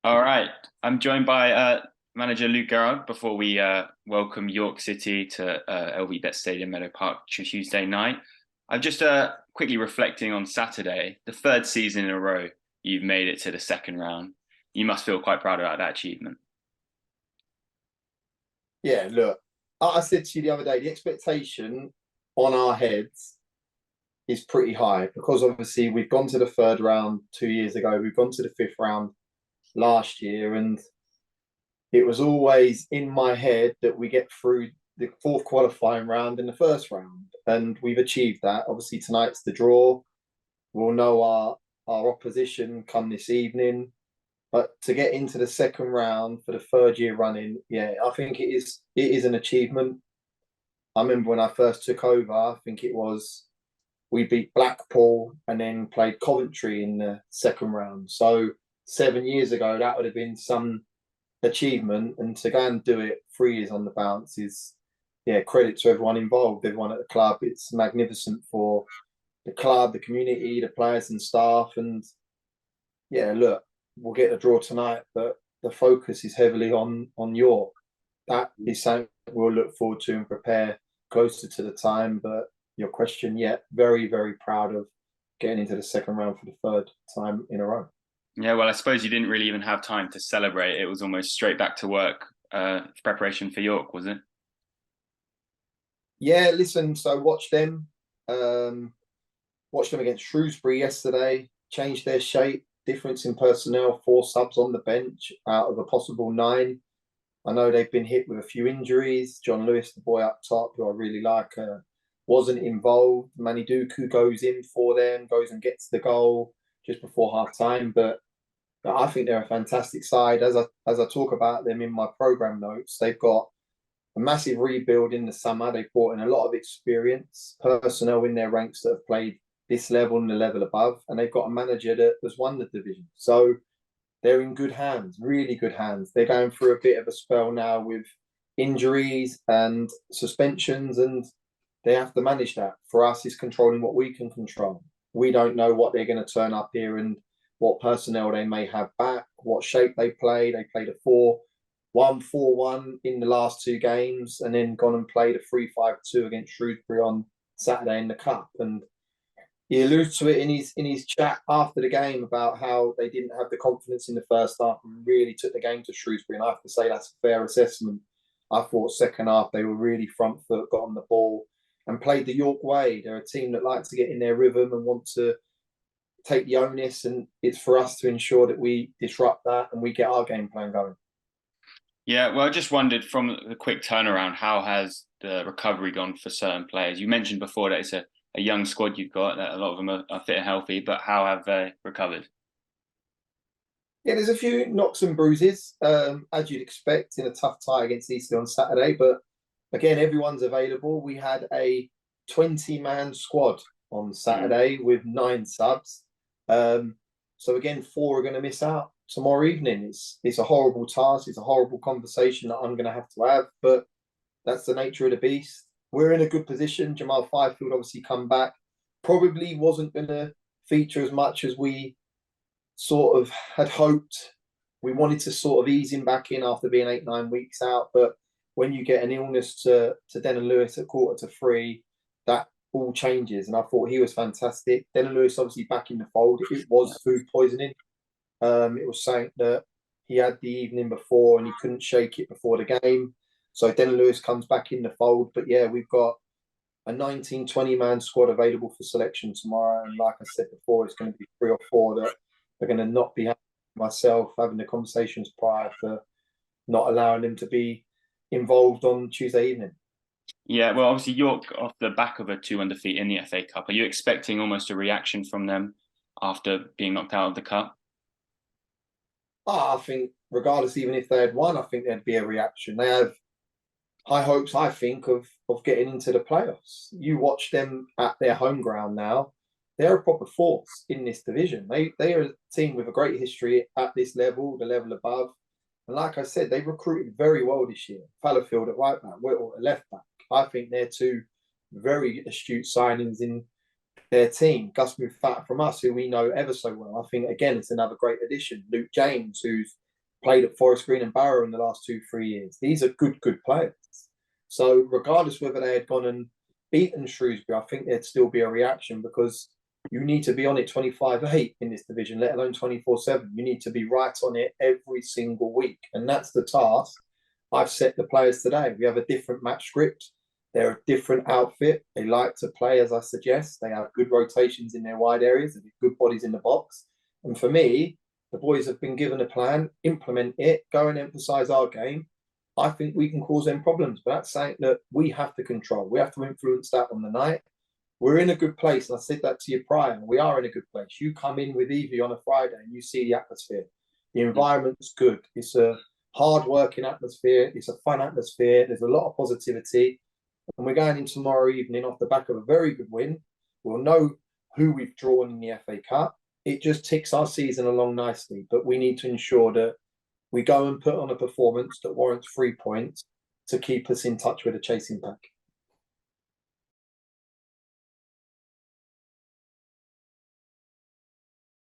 All right. I'm joined by manager Luke Garrard before we welcome York City to LVBet Stadium Meadow Park Tuesday night. I'm just quickly reflecting on Saturday, the third season in a row you've made it to the second round. You must feel quite proud about that achievement. Yeah, look, I said to you the other day, the expectation on our heads is pretty high because obviously we've gone to the third round 2 years ago, we've gone to the fifth round last year, and it was always in my head that we get through the fourth qualifying round in the first round, and we've achieved that. Obviously, tonight's the draw. We'll know our opposition come this evening. But to get into the second round for the third year running, yeah, I think it is an achievement. I remember when I first took over, I think it was we beat Blackpool and then played Coventry in the second round. So 7 years ago, that would have been some achievement. And to go and do it 3 years on the bounce is, yeah, credit to everyone involved, everyone at the club. It's magnificent for the club, the community, the players and staff. And yeah, look, we'll get a draw tonight, but the focus is heavily on York. That is something we'll look forward to and prepare closer to the time. But your question, yeah, very, very proud of getting into the second round for the third time in a row. Yeah, well, I suppose you didn't really even have time to celebrate. It was almost straight back to work, preparation for York, was it? Yeah, listen, so um, watch them against Shrewsbury yesterday, changed their shape, difference in personnel, four subs on the bench out of a possible nine. I know they've been hit with a few injuries. John Lewis, the boy up top, who I really like, wasn't involved. Manny Duku goes in for them, goes and gets the goal just before half time. But I think they're a fantastic side. As I talk about them in my program notes, they've got a massive rebuild in the summer. They've brought in a lot of experience, personnel in their ranks that have played this level and the level above, and they've got a manager that has won the division. So they're in good hands, really good hands. They're going through a bit of a spell now with injuries and suspensions, and they have to manage that. For us, it's controlling what we can control. We don't know what they're going to turn up here and what personnel they may have back, what shape they play. They played a 4-1-4-1 in the last two games, and then gone and played a 3-5-2 against Shrewsbury on Saturday in the Cup. And he alludes to it in his chat after the game about how they didn't have the confidence in the first half and really took the game to Shrewsbury. And I have to say that's a fair assessment. I thought second half they were really front foot, got on the ball, and played the York way. They're a team that like to get in their rhythm and want to take the onus, and it's for us to ensure that we disrupt that and we get our game plan going. Yeah, well, I just wondered from the quick turnaround, how has the recovery gone for certain players? You mentioned before that it's a young squad you've got, that a lot of them are fit and healthy, but how have they recovered? Yeah, there's a few knocks and bruises, as you'd expect in a tough tie against Eastleigh on Saturday. But again, everyone's available. We had a 20-man squad on Mm. Saturday with nine subs. So again, four are going to miss out tomorrow evening. It's a horrible task. It's a horrible conversation that I'm going to have to have, but that's the nature of the beast. We're in a good position. Jamal Fifield obviously come back. Probably wasn't going to feature as much as we sort of had hoped. We wanted to sort of ease him back in after being 8, 9 weeks out. But when you get an illness to Dennon Lewis at 2:45, that all changes. And I thought he was fantastic. Dennon Lewis obviously back in the fold. It was food poisoning. It was saying that he had the evening before and he couldn't shake it before the game. So Dennon Lewis comes back in the fold. But yeah, we've got a 19, 20-man squad available for selection tomorrow. And like I said before, it's going to be three or four that are going to not be happy with myself having the conversations prior for not allowing them to be involved on Tuesday evening. Yeah, well, obviously York off the back of a 2-1 defeat in the FA Cup. Are you expecting almost a reaction from them after being knocked out of the cup? I think regardless, even if they had won, I think there'd be a reaction. They have high hopes, I think, of getting into the playoffs. You watch them at their home ground now; they're a proper force in this division. They are a team with a great history at this level, the level above. And like I said, they recruited very well this year. Fallowfield at right back, Whittle at left back. I think they're two very astute signings in their team. Gus Mufat from us, who we know ever so well. I think again it's another great addition. Luke James, who's played at Forest Green and Barrow in the last 2-3 years. These are good players. So regardless whether they had gone and beaten Shrewsbury, I think there'd still be a reaction, because you need to be on it 25/8 in this division, let alone 24/7. You need to be right on it every single week. And that's the task I've set the players today. We have a different match script. They're a different outfit. They like to play, as I suggest. They have good rotations in their wide areas. They have good bodies in the box. And for me, the boys have been given a plan, implement it, go and emphasise our game. I think we can cause them problems, but that's something that we have to control. We have to influence that on the night. We're in a good place, and I said that to you prior. We are in a good place. You come in with Evie on a Friday and you see the atmosphere. The environment's good. It's a hard-working atmosphere. It's a fun atmosphere. There's a lot of positivity. And we're going in tomorrow evening off the back of a very good win. We'll know who we've drawn in the FA Cup. It just ticks our season along nicely, but we need to ensure that we go and put on a performance that warrants 3 points to keep us in touch with the chasing pack.